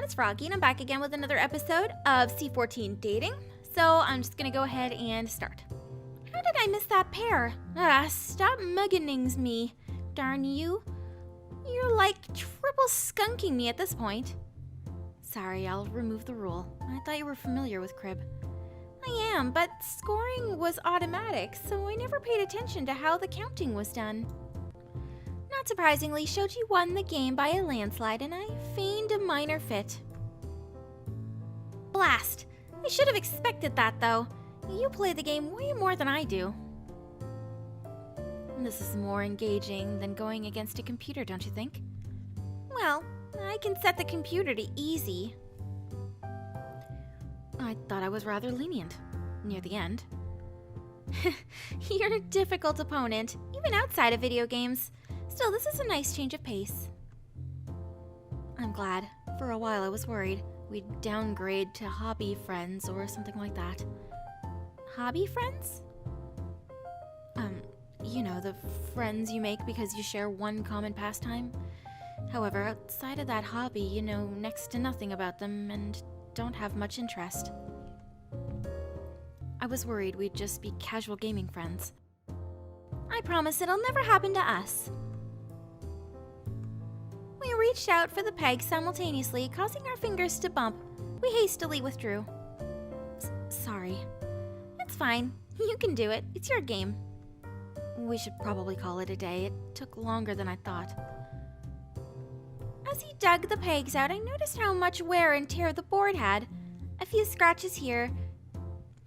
it's Froggy, and I'm back again with another episode of C14 Dating. So I'm just gonna go ahead and start. How did I miss that pair? Stop mugginings me. Darn you. You're like triple skunking me at this point. Sorry, I'll remove the rule. I thought you were familiar with Crib. I am, but scoring was automatic, so I never paid attention to how the counting was done. Not surprisingly, Shoji won the game by a landslide, and I feigned a minor fit. Blast! I should have expected that, though. You play the game way more than I do. This is more engaging than going against a computer, don't you think? Well, I can set the computer to easy. I thought I was rather lenient, near the end. You're a difficult opponent, even outside of video games. Still, this is a nice change of pace. I'm glad. For a while I was worried we'd downgrade to hobby friends or something like that. Hobby friends? You know, the friends you make because you share one common pastime. However, outside of that hobby, you know next to nothing about them and don't have much interest. I was worried we'd just be casual gaming friends. I promise it'll never happen to us. We reached out for the peg simultaneously, causing our fingers to bump. We hastily withdrew. Sorry. It's fine. You can do it. It's your game. We should probably call it a day. It took longer than I thought. As he dug the pegs out, I noticed how much wear and tear the board had. A few scratches here,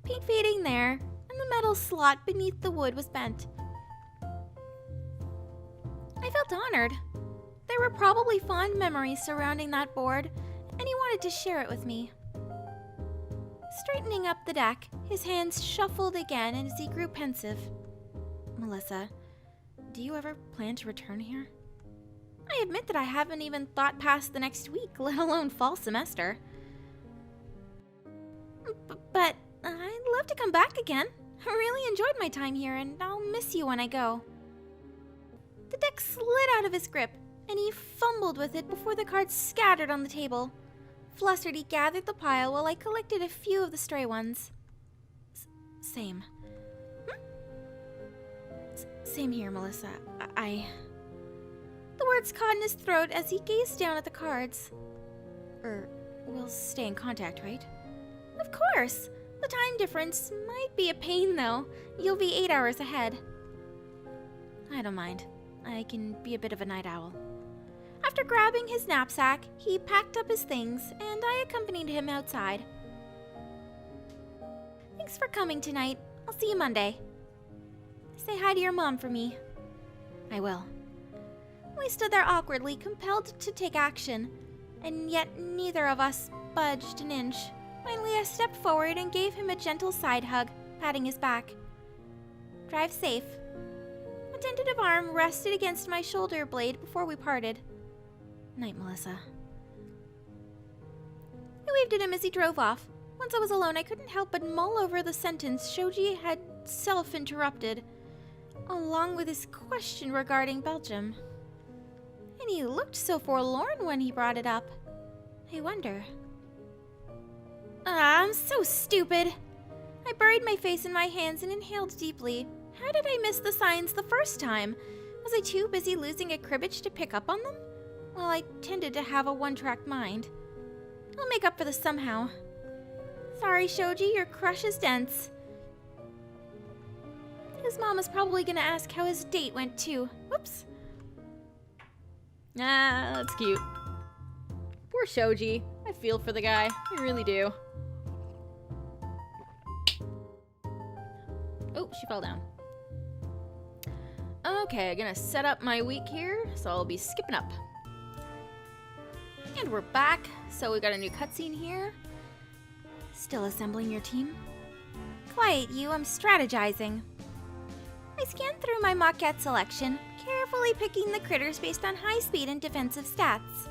paint fading there, and the metal slot beneath the wood was bent. I felt honored. There were probably fond memories surrounding that board, and he wanted to share it with me. Straightening up the deck, his hands shuffled again as he grew pensive. Melissa, do you ever plan to return here? I admit that I haven't even thought past the next week, let alone fall semester. But I'd love to come back again. I really enjoyed my time here, and I'll miss you when I go. The deck slid out of his grip, and he fumbled with it before the cards scattered on the table. Flustered, he gathered the pile while I collected a few of the stray ones. Same. Same here, Melissa. The words caught in his throat as he gazed down at the cards. We'll stay in contact, right? Of course! The time difference might be a pain, though. You'll be 8 hours ahead. I don't mind. I can be a bit of a night owl. After grabbing his knapsack, he packed up his things, and I accompanied him outside. Thanks for coming tonight. I'll see you Monday. Say hi to your mom for me. I will. We stood there awkwardly, compelled to take action, and yet neither of us budged an inch. Finally, I stepped forward and gave him a gentle side hug, patting his back. Drive safe. A tentative arm rested against my shoulder blade before we parted. Night, Melissa. I waved at him as he drove off. Once I was alone, I couldn't help but mull over the sentence Shoji had self-interrupted, along with his question regarding Belgium. And he looked so forlorn when he brought it up. I wonder. I'm so stupid. I buried my face in my hands and inhaled deeply. How did I miss the signs the first time? Was I too busy losing at cribbage to pick up on them? Well, I tended to have a one-track mind. I'll make up for this somehow. Sorry, Shoji, your crush is dense. His mom is probably gonna ask how his date went too. Whoops. That's cute. Poor Shoji. I feel for the guy. I really do. Oh, she fell down. Okay, gonna set up my week here, so I'll be skipping up. And we're back, so we got a new cutscene here. Still assembling your team? Quiet you, I'm strategizing. I scanned through my Mocket selection, carefully picking the critters based on high speed and defensive stats.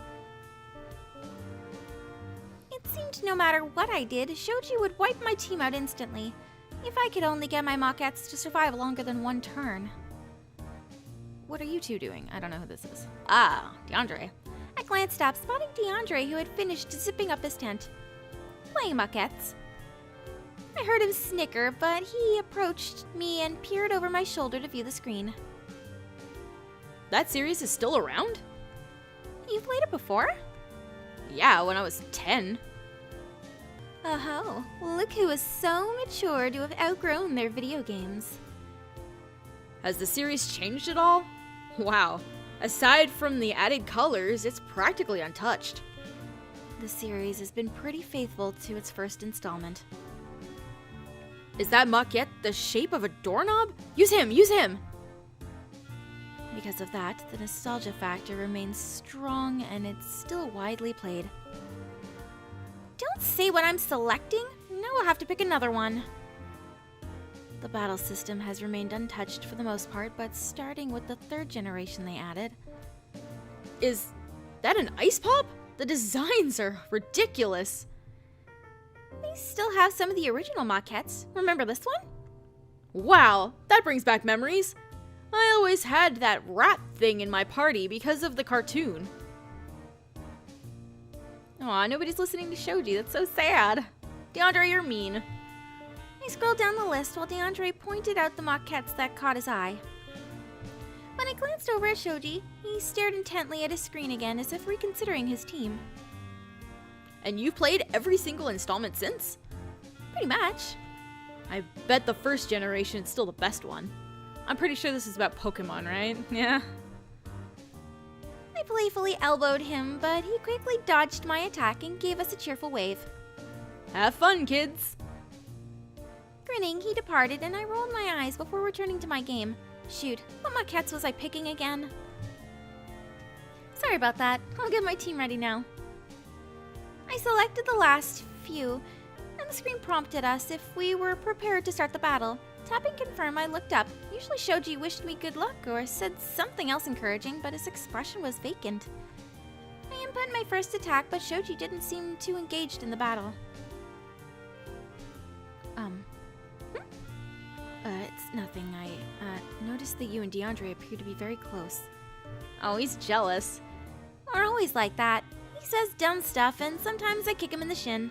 It seemed no matter what I did, Shoji would wipe my team out instantly, if I could only get my Mockets to survive longer than one turn. What are you two doing? I don't know who this is. Ah, DeAndre. I glanced up, spotting DeAndre, who had finished zipping up his tent, playing Mockets. I heard him snicker, but he approached me and peered over my shoulder to view the screen. That series is still around? You've played it before? Yeah, when I was 10. Oh, look who is so mature to have outgrown their video games. Has the series changed at all? Wow. Aside from the added colors, it's practically untouched. The series has been pretty faithful to its first installment. Is that Mocket the shape of a doorknob? Use him! Use him! Because of that, the nostalgia factor remains strong and it's still widely played. Don't say what I'm selecting. Now we'll have to pick another one. The battle system has remained untouched for the most part, but starting with the 3rd generation they added. Is that an ice pop? The designs are ridiculous. They still have some of the original Mockets. Remember this one? Wow, that brings back memories. I always had that rat thing in my party because of the cartoon. Aw, nobody's listening to Shoji. That's so sad. DeAndre, you're mean. I scrolled down the list while DeAndre pointed out the Mockets that caught his eye. When I glanced over at Shoji, he stared intently at his screen again as if reconsidering his team. And you've played every single installment since? Pretty much. I bet the 1st generation is still the best one. I'm pretty sure this is about Pokemon, right? Yeah. I playfully elbowed him, but he quickly dodged my attack and gave us a cheerful wave. Have fun, kids! Grinning, he departed, and I rolled my eyes before returning to my game. Shoot, what Mockets was I picking again? Sorry about that. I'll get my team ready now. I selected the last few, and the screen prompted us if we were prepared to start the battle. Tapping confirm, I looked up. Usually Shoji wished me good luck or said something else encouraging, but his expression was vacant. I input my first attack, but Shoji didn't seem too engaged in the battle. It's nothing. I noticed that you and DeAndre appear to be very close. Oh, he's jealous. We're always like that. He says dumb stuff, and sometimes I kick him in the shin.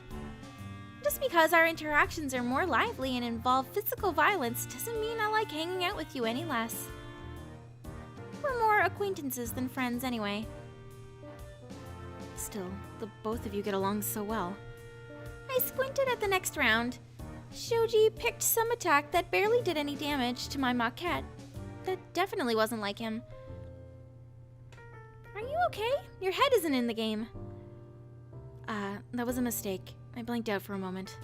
Just because our interactions are more lively and involve physical violence doesn't mean I like hanging out with you any less. We're more acquaintances than friends anyway. Still, the both of you get along so well. I squinted at the next round. Shoji picked some attack that barely did any damage to my Mocket. That definitely wasn't like him. Are you okay? Your head isn't in the game. That was a mistake. I blanked out for a moment.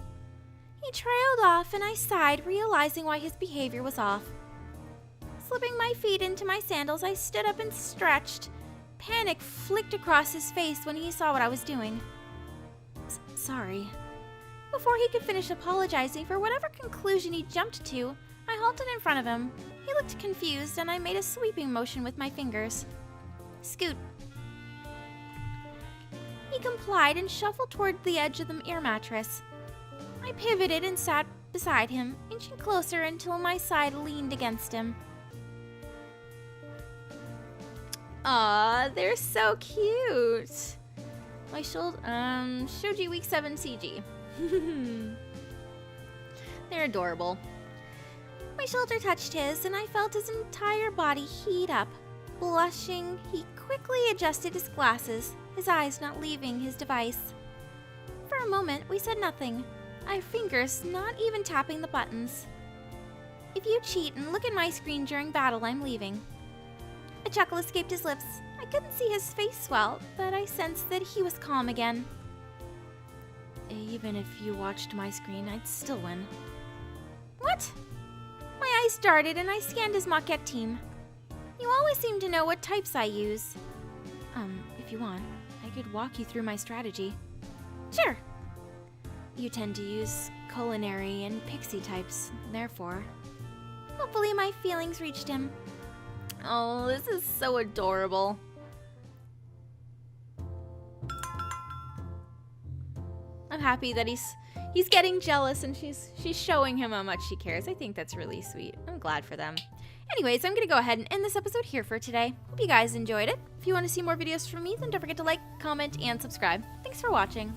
He trailed off and I sighed, realizing why his behavior was off. Slipping my feet into my sandals, I stood up and stretched. Panic flicked across his face when he saw what I was doing. Sorry. Before he could finish apologizing for whatever conclusion he jumped to, I halted in front of him. He looked confused and I made a sweeping motion with my fingers. Scoot. He complied and shuffled toward the edge of the air mattress. I pivoted and sat beside him, inching closer until my side leaned against him. Aw, they're so cute. My shoulder, Shoji Week 7 CG. They're adorable. My shoulder touched his, and I felt his entire body heat up. Blushing, he quickly adjusted his glasses, his eyes not leaving his device. For a moment, we said nothing, our fingers not even tapping the buttons. If you cheat and look at my screen during battle, I'm leaving. A chuckle escaped his lips. I couldn't see his face well, but I sensed that he was calm again. Even if you watched my screen, I'd still win. What? My eyes darted and I scanned his Mocket team. You always seem to know what types I use. If you want, I could walk you through my strategy. Sure. You tend to use culinary and pixie types, therefore. Hopefully my feelings reached him. Oh, this is so adorable. I'm happy that he's getting jealous and she's showing him how much she cares. I think that's really sweet. I'm glad for them. Anyways, I'm gonna go ahead and end this episode here for today. Hope you guys enjoyed it. If you want to see more videos from me, then don't forget to like, comment, and subscribe. Thanks for watching.